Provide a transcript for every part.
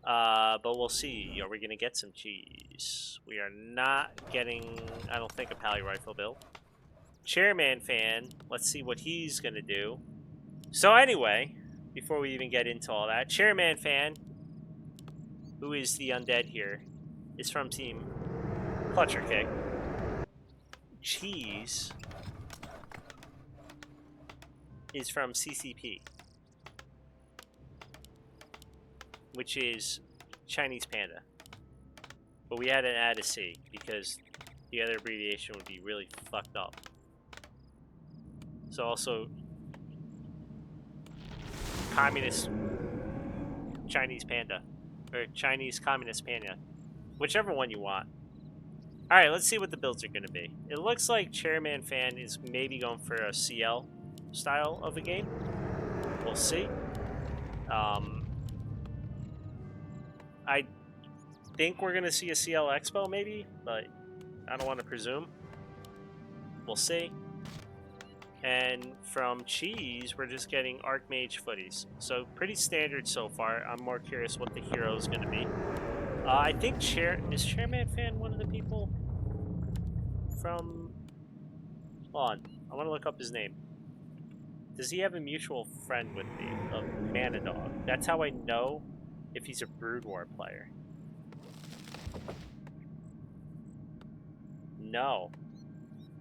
But we'll see. Are we going to get some cheese? We are not getting, I don't think, a Pally Rifle build. Chairmanfan, let's see what he's going to do. So anyway, before we even get into all that, Chairmanfan, who is the undead here, is from Team Clutcher Kick. Cheese is from CCP, which is Chinese Panda. But we had to add a C because the other abbreviation would be really fucked up. So also Communist Chinese Panda, or Chinese Communist Panda, whichever one you want. Alright, let's see what the builds are going to be. It looks like Chairmanfan is maybe going for a CL style of a game. We'll see. I think we're going to see a CL Expo maybe, but I don't want to presume. We'll see. And from Cheese, we're just getting Archmage footies. So pretty standard so far. I'm more curious what the hero is going to be. I think is Chairmanfan one of the people from... Hold on. I want to look up his name. Does he have a mutual friend with me? A Manadog. That's how I know if he's a Brood War player. No.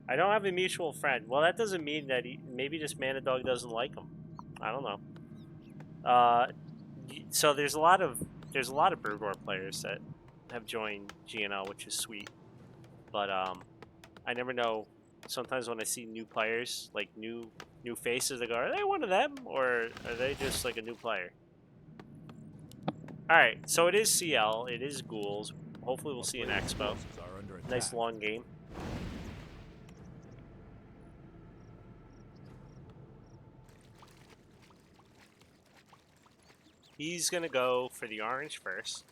I don't have a mutual friend. Well, that doesn't mean that maybe just Manadog doesn't like him. I don't know. So there's a lot of Brood War players that have joined GNL, which is sweet. But I never know. Sometimes when I see new players, like new faces, I go, are they one of them, or are they just like a new player? All right, so it is CL. It is Ghouls. Hopefully, we'll see an Expo. Nice long game. He's gonna go for the orange first.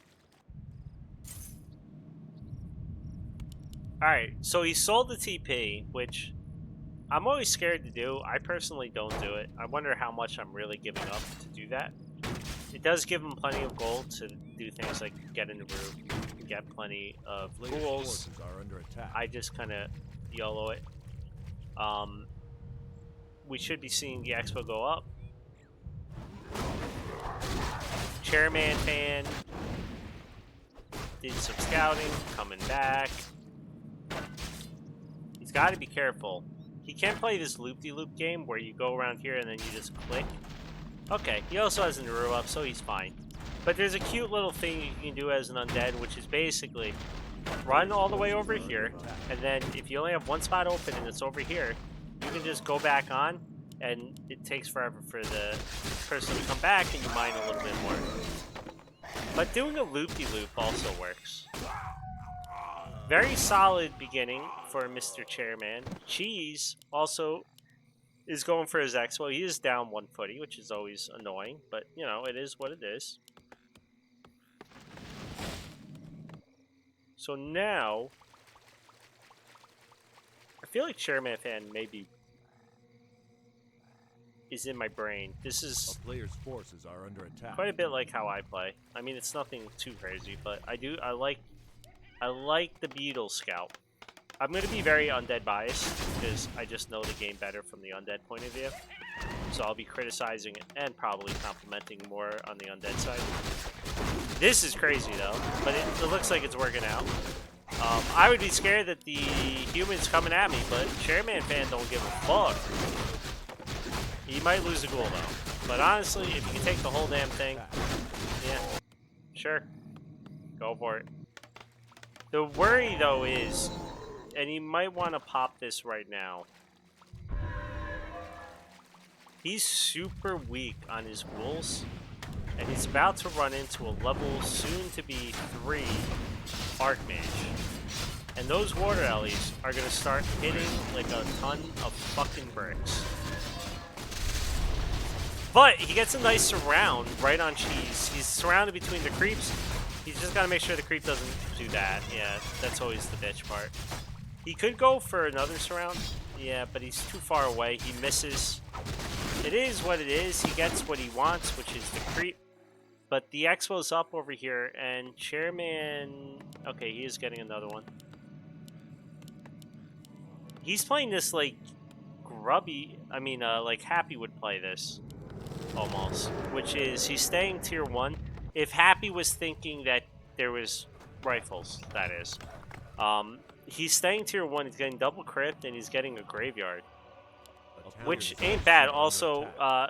Alright, so he sold the TP, which I'm always scared to do. I personally don't do it. I wonder how much I'm really giving up to do that. It does give him plenty of gold to do things like get in the room, get plenty of ghouls. I just kind of YOLO it. We should be seeing the Expo go up. Chairmanfan did some scouting, coming back. He's got to be careful. He can't play this loop-de-loop game where you go around here and then you just click. Okay, he also has a Naru up, so he's fine. But there's a cute little thing you can do as an undead, which is basically run all the way over here, and then if you only have one spot open and it's over here, you can just go back on, and it takes forever for the person to come back, and you mine a little bit more. But doing a loop-de-loop also works. Very solid beginning for Mr. Chairman. Cheese also is going for his Expo. He is down 1 footy, which is always annoying, but, you know, it is what it is. So now, I feel like Chairmanfan maybe is in my brain. This is a player's forces are under attack. Quite a bit like how I play. I mean, it's nothing too crazy, but I like the Beetle Scout. I'm going to be very undead biased because I just know the game better from the undead point of view. So I'll be criticizing it and probably complimenting more on the undead side. This is crazy though, but it looks like it's working out. I would be scared that the humans coming at me, but Chairmanfan don't give a fuck. He might lose a ghoul though. But honestly, if you can take the whole damn thing, yeah, sure. Go for it. The worry though is, and you might want to pop this right now, he's super weak on his ghouls, and he's about to run into a level soon to be 3 Archmage. And those water ellies are going to start hitting like a ton of fucking bricks. But he gets a nice surround right on Cheese. He's surrounded between the creeps. He's just got to make sure the creep doesn't do that. Yeah, that's always the bitch part. He could go for another surround. Yeah, but he's too far away. He misses. It is what it is. He gets what he wants, which is the creep. But the Expo's up over here, and Chairman... Okay, he is getting another one. He's playing this like grubby... I mean, like Happy would play this, almost. Which is, he's staying tier 1. If Happy was thinking that there was rifles, that is. He's staying tier 1, he's getting double crypt, and he's getting a graveyard. Which ain't bad. Also,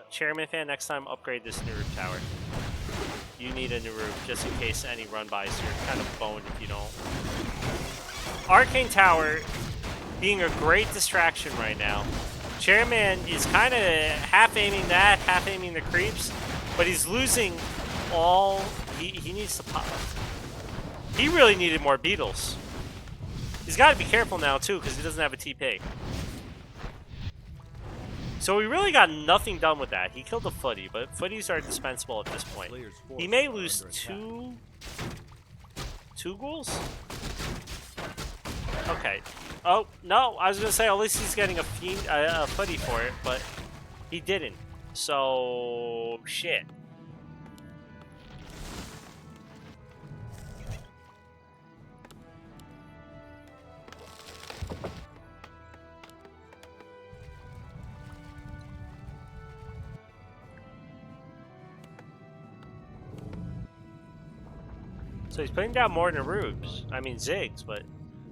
Chairmanfan, next time upgrade this new roof tower. You need a new roof, just in case any run-bys. You're kind of boned if you don't. Arcane Tower being a great distraction right now. Chairman is kind of half-aiming that, half-aiming the creeps, but he's losing all... He needs to pop. He really needed more beetles. He's got to be careful now, too, because he doesn't have a TP. So we really got nothing done with that. He killed a footy, but footies are dispensable at this point. He may lose two ghouls? Okay. Oh, no, I was going to say, at least he's getting a footy for it, but he didn't. So, shit. So he's putting down more Narubs. I mean Ziggs, but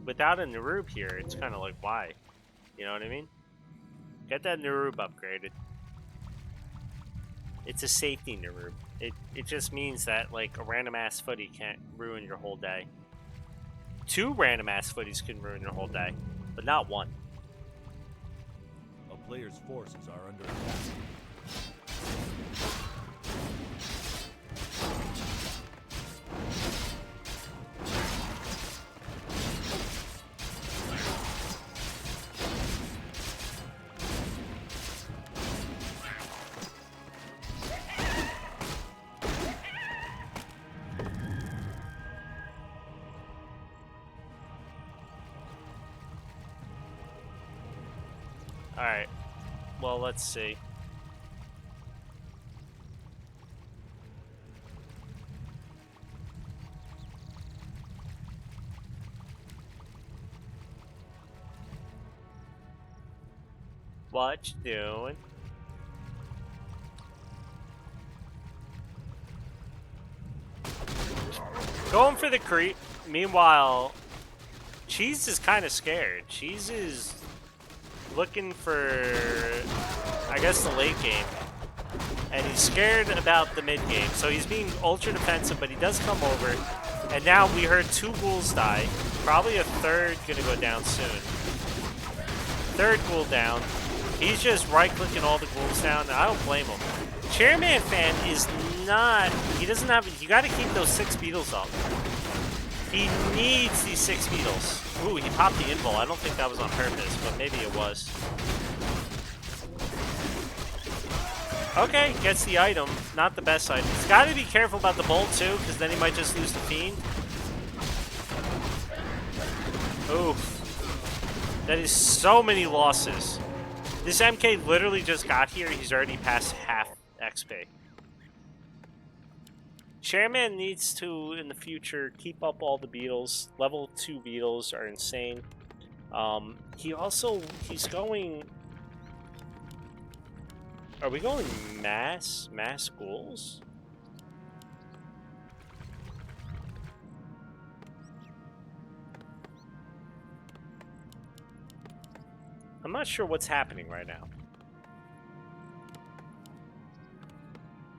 without a Narub here, it's kind of like, why? You know what I mean? Get that Narub upgraded. It's a safety Narub. It just means that, like, a random ass footy can't ruin your whole day. 2 random ass footies can ruin your whole day, but not 1. A player's forces are under attack. Alright. Well, let's see. What you doing? Going for the creep. Meanwhile, Cheese is kind of scared. Cheese is looking for, I guess, the late game. And he's scared about the mid game. So he's being ultra defensive, but he does come over. And now we heard 2 ghouls die. Probably a 3rd gonna go down soon. 3rd ghoul down. He's just right-clicking all the ghouls down. I don't blame him. Chairmanfan is not... He doesn't have... You gotta keep those 6 beetles up. He needs these 6 beetles. Ooh, he popped the invul. I don't think that was on purpose, but maybe it was. Okay, gets the item. Not the best item. He's got to be careful about the bolt, too, because then he might just lose the Fiend. Oof. That is so many losses. This MK literally just got here. He's already past half XP. Chairman needs to, in the future, keep up all the beetles. Level 2 beetles are insane. He's going... Are we going mass ghouls? I'm not sure what's happening right now.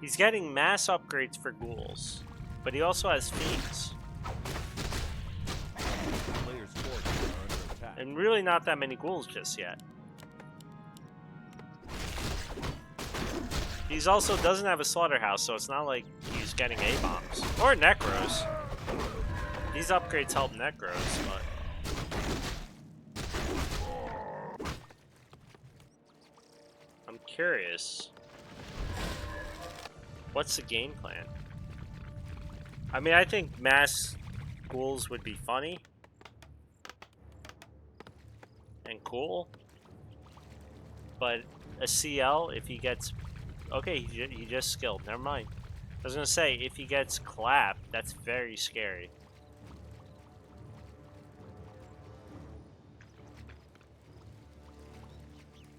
He's getting mass upgrades for ghouls, but he also has fiends. Player's forces are under attack. And really not that many ghouls just yet. He's also doesn't have a slaughterhouse, so it's not like he's getting A-bombs. Or Necros. These upgrades help Necros, but... I'm curious. What's the game plan? I mean, I think mass ghouls would be funny. And cool. But a CL, if he gets... Okay, he just skilled. Never mind. I was gonna say, if he gets clapped, that's very scary.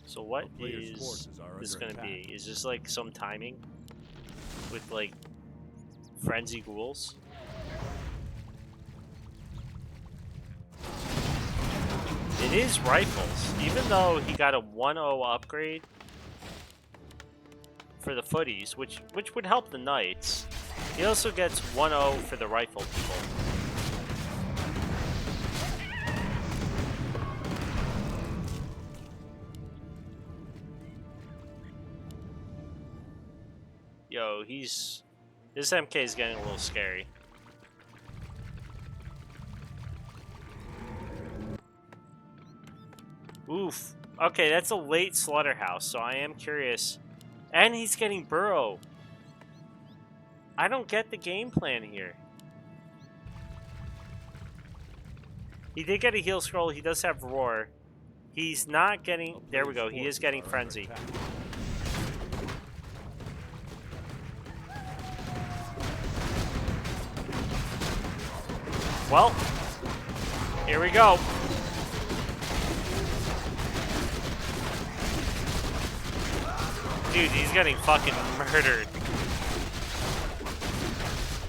So what A player's is forces are this under gonna attack. be? Is this like some timing with like frenzy ghouls? It is rifles, even though he got a 1-0 upgrade for the footies, which would help the knights. He also gets 1-0 for the rifle people. Yo, this MK is getting a little scary. Oof. Okay, that's a late slaughterhouse, so I am curious. And he's getting burrow. I don't get the game plan here. He did get a heal scroll. He does have roar. He's not getting... There we go. He is getting frenzy. Well, here we go. Dude, he's getting fucking murdered.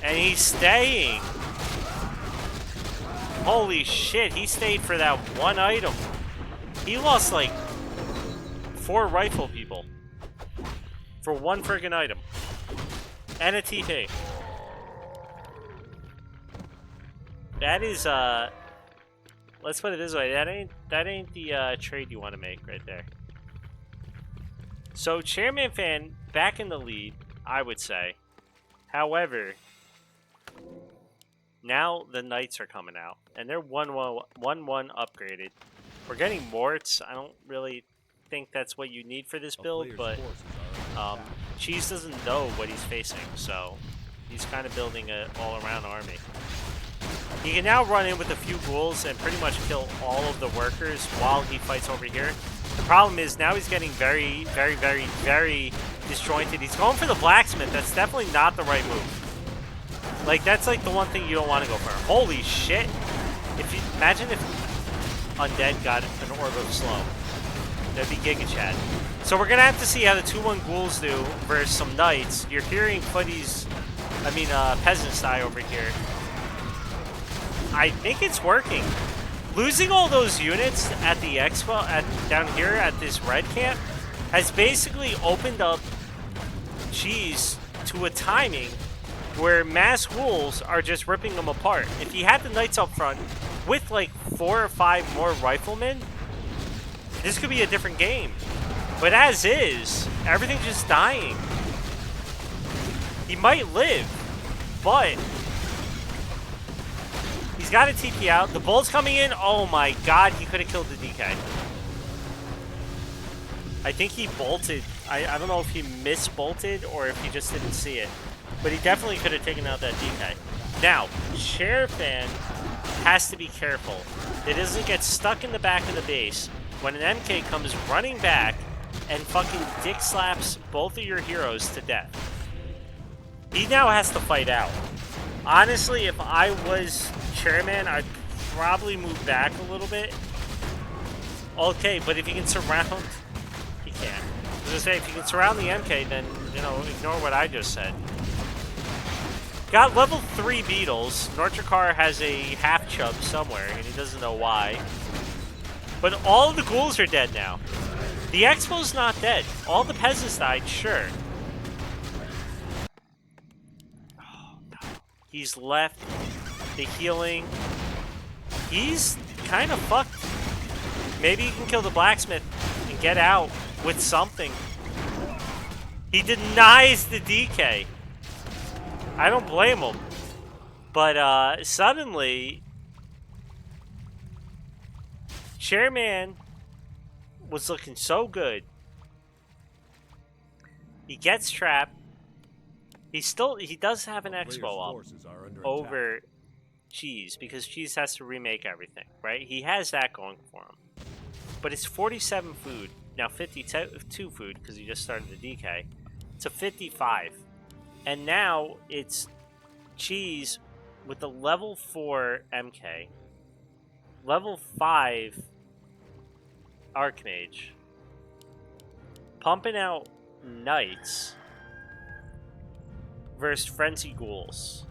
And he's staying. Holy shit, he stayed for that one item. He lost like 4 rifle people for one friggin' item. And a TP. That is, let's put it this way, that ain't the trade you want to make right there. So Chairmanfan back in the lead, I would say. However, now the Knights are coming out, and they're 1-1 upgraded. We're getting Morts. I don't really think that's what you need for this build, but Cheese doesn't know what he's facing, so he's kind of building an all-around army. He can now run in with a few ghouls and pretty much kill all of the workers while he fights over here. The problem is now he's getting very, very, very, very disjointed. He's going for the blacksmith. That's definitely not the right move. Like, that's like the one thing you don't want to go for. Holy shit. Imagine if Undead got an Orb of Slow. That'd be Giga Chad. So we're going to have to see how the 2-1 ghouls do versus some knights. You're hearing peasants die over here. I think it's working. Losing all those units at the expo, down here at this red camp, has basically opened up Cheese to a timing where mass ghouls are just ripping them apart. If he had the knights up front with like 4 or 5 more riflemen, this could be a different game. But as is, everything's just dying. He might live, but he's got a TP out. The bull's coming in. Oh my god, he could have killed the DK. I think he bolted. I don't know if he misbolted or if he just didn't see it. But he definitely could have taken out that DK. Now, Chairmanfan has to be careful. It doesn't get stuck in the back of the base when an MK comes running back and fucking dick slaps both of your heroes to death. He now has to fight out. Honestly, if I was Chairman, I'd probably move back a little bit. Okay, but if you can surround... He can't. I was gonna say, if you can surround the MK, then, you know, ignore what I just said. Got level 3 beetles. Nortrikar has a half chub somewhere, and he doesn't know why. But all the ghouls are dead now. The Expo's not dead. All the peasants died, sure. Oh, no. He's left the healing. He's kind of fucked. Maybe he can kill the blacksmith and get out with something. He denies the DK. I don't blame him. But suddenly, Chairman was looking so good. He gets trapped. He does have an Expo up over Cheese because Cheese has to remake everything, right? He has that going for him. But it's 47 food, now 52 food because he just started the DK, to 55. And now it's Cheese with the level 4 MK, level 5 Archmage, pumping out Knights versus Frenzy Ghouls.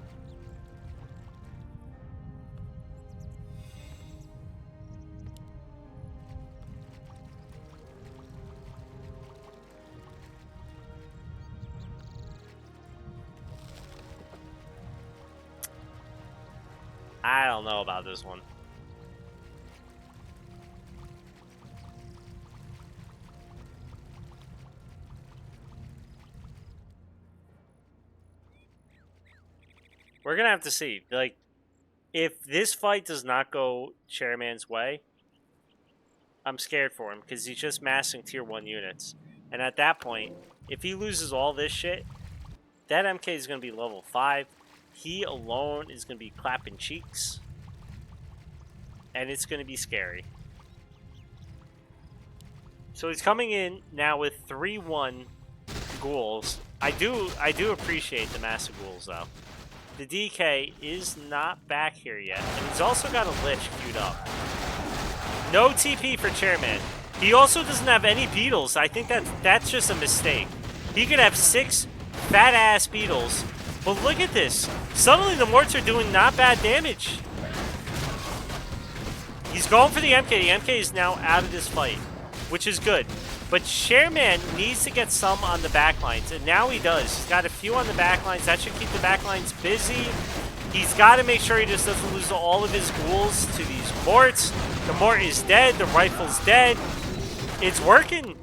I don't know about this one. We're gonna have to see. Like, if this fight does not go Chairman's way, I'm scared for him because he's just massing tier 1 units. And at that point, if he loses all this shit, that MK is gonna be level 5. He alone is gonna be clapping cheeks. And it's gonna be scary. So he's coming in now with 3-1 ghouls. I do appreciate the massive ghouls though. The DK is not back here yet, and he's also got a Lich queued up. No TP for Chairman. He also doesn't have any beetles. I think that's just a mistake. He could have 6 fat-ass beetles, but look at this. Suddenly the morts are doing not bad damage. He's going for the MK. The MK is now out of this fight, which is good. But Chairman needs to get some on the backlines, and now he does. He's got a few on the backlines. That should keep the backlines busy. He's got to make sure he just doesn't lose all of his ghouls to these morts. The mort is dead. The rifle's dead. It's working.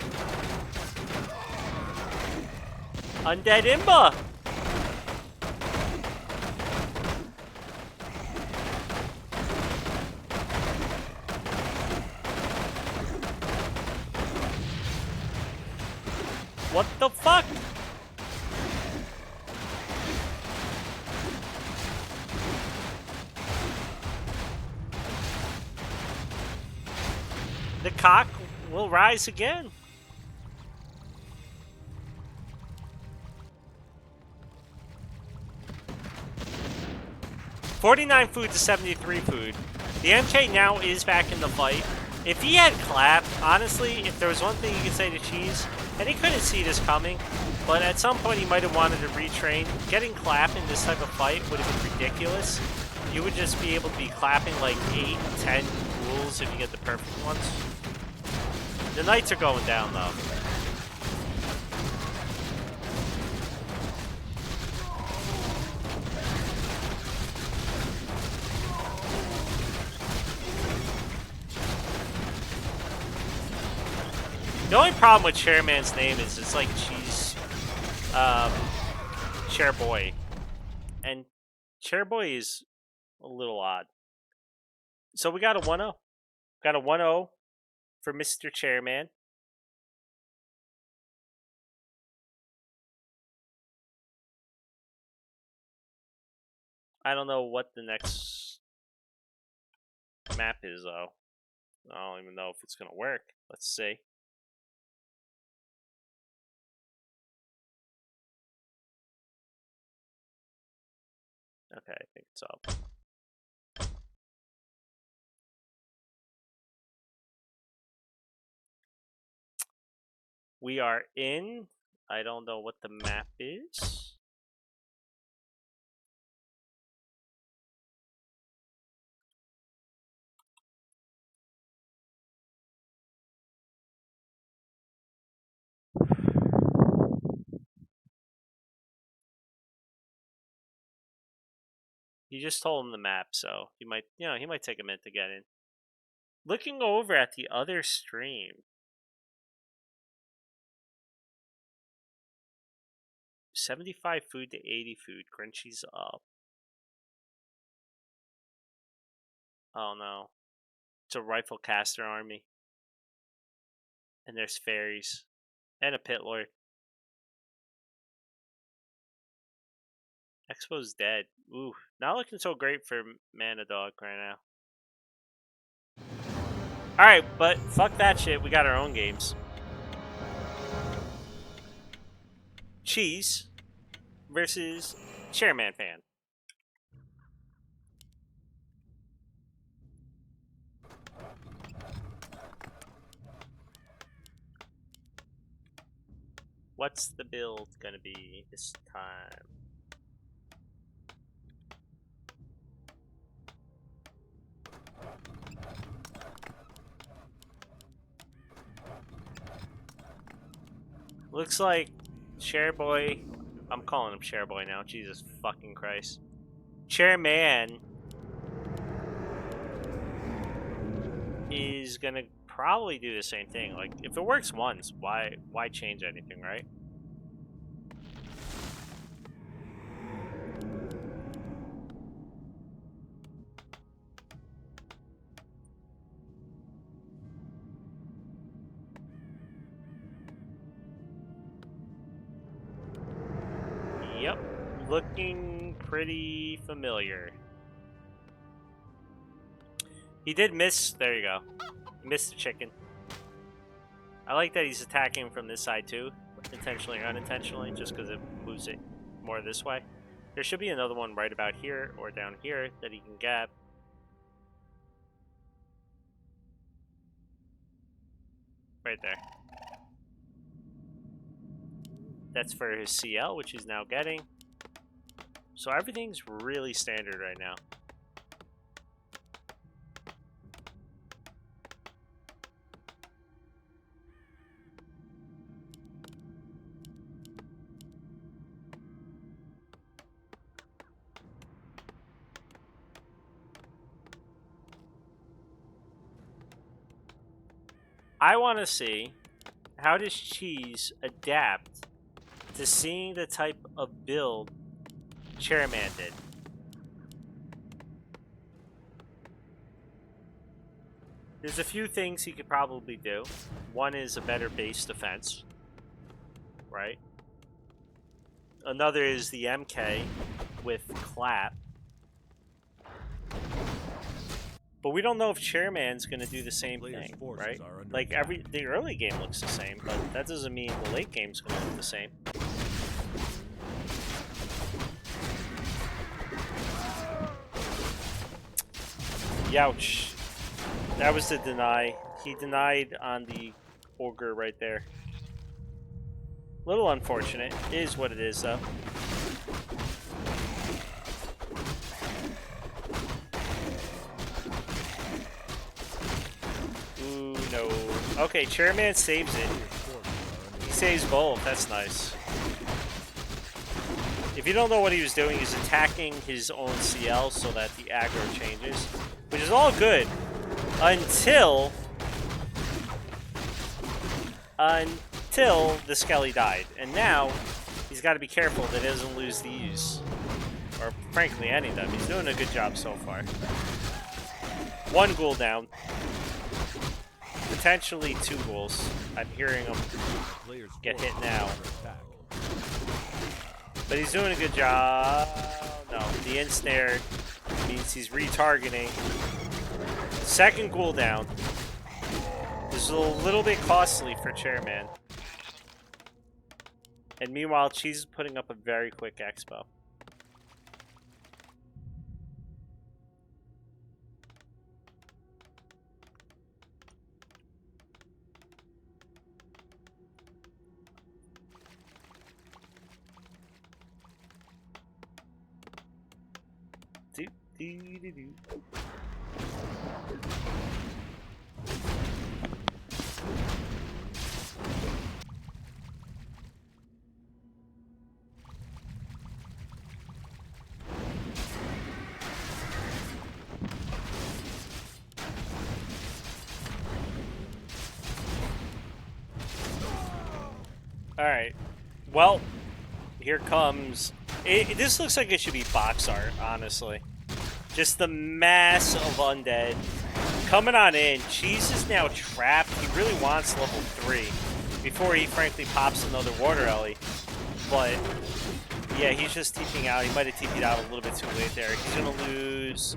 Undead Imba. What the fuck? The CoK will rise again. $49 food to 73 food. The MK now is back in the fight. If he had clapped, honestly, if there was one thing you could say to Cheese, and he couldn't see this coming, but at some point he might have wanted to retrain. Getting clap in this type of fight would have been ridiculous. You would just be able to be clapping like 8, 10 ghouls if you get the perfect ones. The Knights are going down though. The only problem with Chairman's name is it's like Cheese, Chairboy. And Chairboy is a little odd. So we got a 1-0. Got a 1-0 for Mr. Chairman. I don't know what the next map is though. I don't even know if it's going to work. Let's see. Okay, I think it's up. We are in. I don't know what the map is. You just told him the map, so he might, he might take a minute to get in. Looking over at the other stream, 75 food to 80 food. Grinchy's up. Oh no, it's a rifle caster army, and there's fairies and a pit lord. Expo's dead. Ooh, not looking so great for Mana Dog right now. Alright, but fuck that shit. We got our own games. Cheese versus Chairmanfan. What's the build gonna be this time? Looks like Chairboy, I'm calling him Chairboy now, Jesus fucking Christ. Chairman is gonna probably do the same thing. Like, if it works once, why change anything, right? Yep, looking pretty familiar. He did miss, there you go. He missed the chicken. I like that he's attacking from this side too, intentionally or unintentionally, just because it moves it more this way. There should be another one right about here or down here that he can get. Right there. That's for his CL, which he's now getting. So everything's really standard right now. I want to see, how does Cheese adapt to seeing the type of build Chairman did? There's a few things he could probably do. One is a better base defense, right? Another is the MK with clap. But we don't know if Chairman's going to do the same thing, right? Like, the early game looks the same, but that doesn't mean the late game's going to look the same. Youch. That was the deny. He denied on the Ogre right there. Little unfortunate. It is what it is, though. Ooh, no. Okay, Chairman saves it. He saves both. That's nice. If you don't know what he was doing, he's attacking his own CL so that the aggro changes, which is all good until the Skelly died. And now he's got to be careful that he doesn't lose these, or frankly any of them. He's doing a good job so far. One ghoul down. Potentially two ghouls. I'm hearing him get hit now. But he's doing a good job. No, the ensnare means he's retargeting. Second ghoul down. This is a little bit costly for Chairman. And meanwhile, Cheese is putting up a very quick expo. Alright, well, here comes... this looks like it should be box art, honestly. Just the mass of undead. Coming on in, Cheese is now trapped. He really wants level 3 before he frankly pops another water ellie. But, yeah, he's just TPing out. He might have TP'd out a little bit too late there. He's going to lose...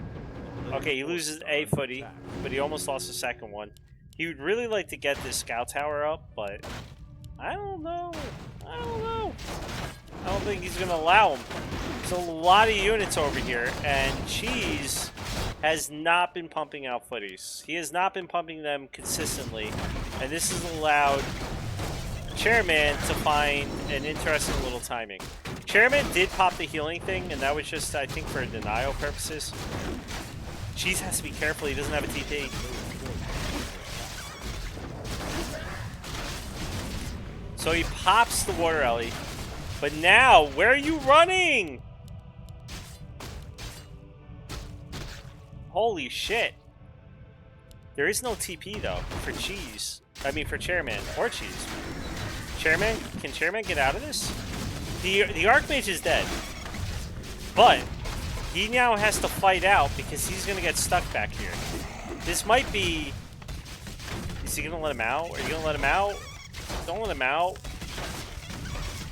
Okay, he loses a footy, but he almost lost the second one. He would really like to get this scout tower up, but... I don't know. I don't think he's going to allow him. There's a lot of units over here, and Cheese has not been pumping out footies. He has not been pumping them consistently, and this has allowed Chairman to find an interesting little timing. Chairman did pop the healing thing, and that was just, I think, for denial purposes. Cheese has to be careful. He doesn't have a TP. So he pops the water ellie. But now, where are you running? Holy shit. There is no TP, though, for Cheese. I mean, for Chairman or Cheese. Chairman? Can Chairman get out of this? The Archmage is dead. But he now has to fight out because he's going to get stuck back here. This might be... Is he going to let him out? Are you going to let him out? Don't let him out.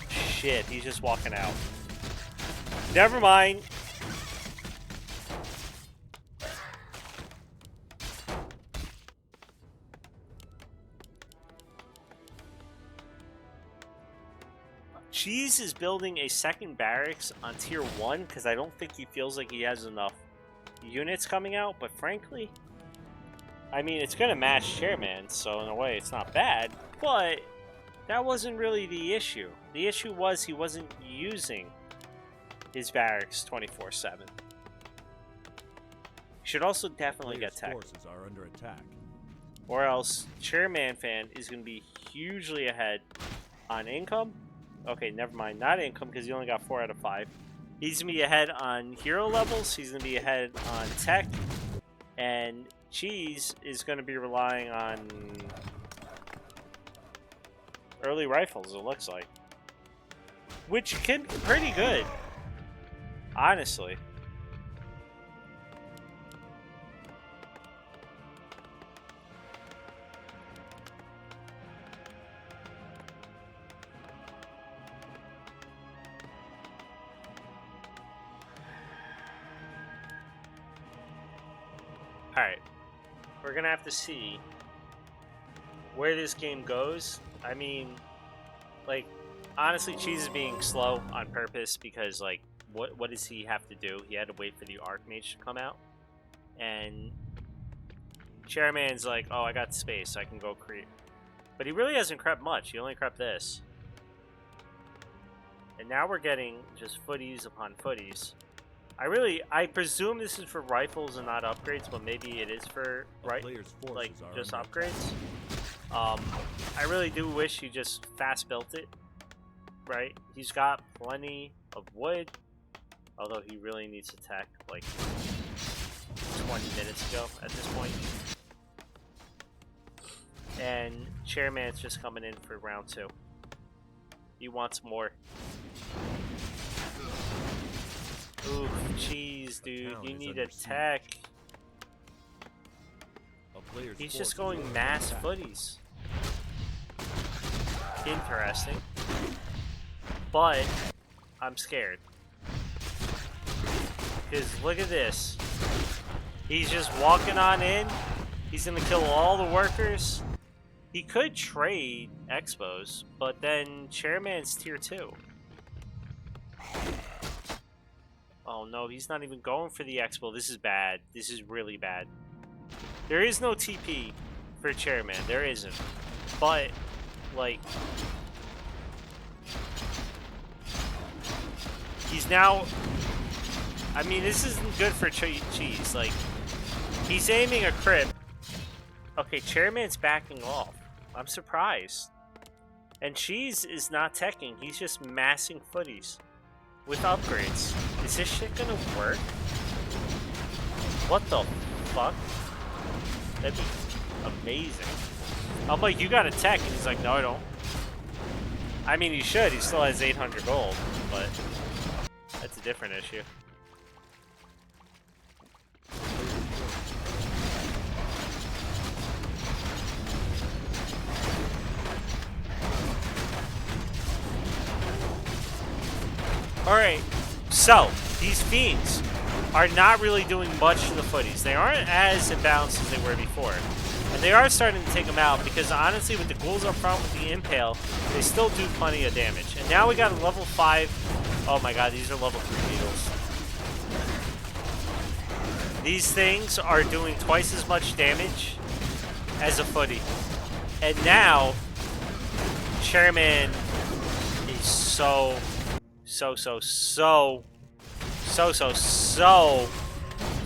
Shit, he's just walking out. Never mind. Cheese is building a second barracks on tier 1 because I don't think he feels like he has enough units coming out, but frankly, I mean, it's going to match Chairman, so in a way it's not bad, but that wasn't really the issue. The issue was he wasn't using his barracks 24/7. Should also definitely get tech. Forces are under attack. Or else Chairmanfan is going to be hugely ahead on income. Okay, never mind. Not income because he only got 4 out of 5. He's going to be ahead on hero levels. He's going to be ahead on tech. And Cheese is going to be relying on early rifles, it looks like. Which can be pretty good. Honestly. Alright, we're gonna have to see where this game goes. I mean, like, honestly, Cheese is being slow on purpose because, like, what does he have to do? He had to wait for the Archmage to come out. And Chairman's like, oh, I got space, I can go creep. But he really hasn't crept much, he only crept this. And now we're getting just footies upon footies. I presume this is for rifles and not upgrades, but maybe it is for, right, like, just upgrades. I really do wish he just fast built it, right? He's got plenty of wood, although he really needs to tech, like, 20 minutes ago at this point. And Chairman's just coming in for round 2. He wants more. Ooh, Cheese, dude. You need a tech. He's just going mass footies. Interesting. But I'm scared. Because look at this. He's just walking on in. He's going to kill all the workers. He could trade Expos, but then Chairman's tier 2. Oh no, he's not even going for the Expo. This is bad. This is really bad. There is no TP for Chairman. There isn't. But, like, he's now... I mean, this isn't good for Cheese. Like, he's aiming a crit. Okay, Chairman's backing off. I'm surprised. And Cheese is not teching. He's just massing footies with upgrades. Is this shit gonna work? What the fuck? That'd be amazing. I'm like, you got a tech, and he's like, no, I don't. I mean, he should. He still has 800 gold, but that's a different issue. Alright, so, these Fiends are not really doing much to the footies. They aren't as imbalanced as they were before. And they are starting to take him out because honestly, with the ghouls up front with the impale, they still do plenty of damage. And now we got a level 5. Oh my god, these are level 3 beetles. These things are doing twice as much damage as a footy. And now, Chairman is so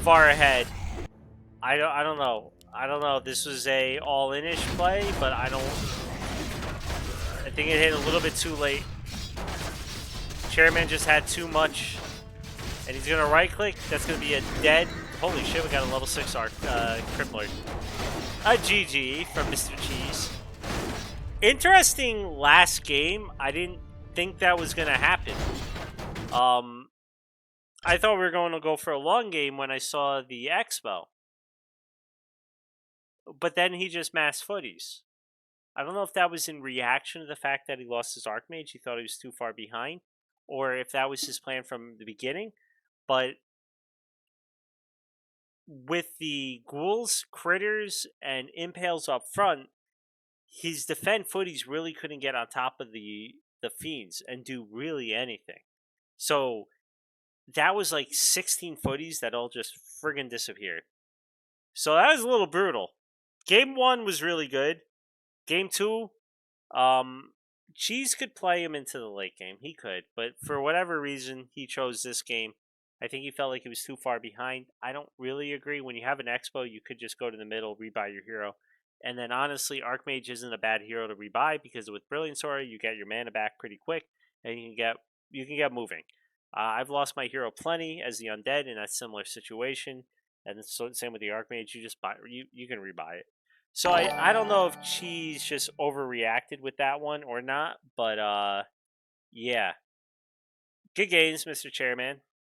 far ahead. I don't know. I don't know if this was a all-in-ish play, but I think it hit a little bit too late. Chairman just had too much. And he's going to right-click. That's going to be a dead... Holy shit, we got a level 6 arc, Crippler. A GG from Mr. Cheese. Interesting last game. I didn't think that was going to happen. I thought we were going to go for a long game when I saw the Expo. But then he just mass footies. I don't know if that was in reaction to the fact that he lost his Archmage. He thought he was too far behind. Or if that was his plan from the beginning. But with the ghouls, critters, and impales up front, his defend footies really couldn't get on top of the fiends and do really anything. So that was like 16 footies that all just friggin' disappeared. So that was a little brutal. Game 1 was really good. Game 2, Cheese could play him into the late game. He could. But for whatever reason, he chose this game. I think he felt like he was too far behind. I don't really agree. When you have an Expo, you could just go to the middle, rebuy your hero. And then honestly, Archmage isn't a bad hero to rebuy because with Brilliant Aura, you get your mana back pretty quick and you can get moving. I've lost my hero plenty as the Undead in a similar situation. And so same with the Archmage, you just buy you can rebuy it. So I don't know if Cheese just overreacted with that one or not, but yeah. Good games, Mr. Chairman.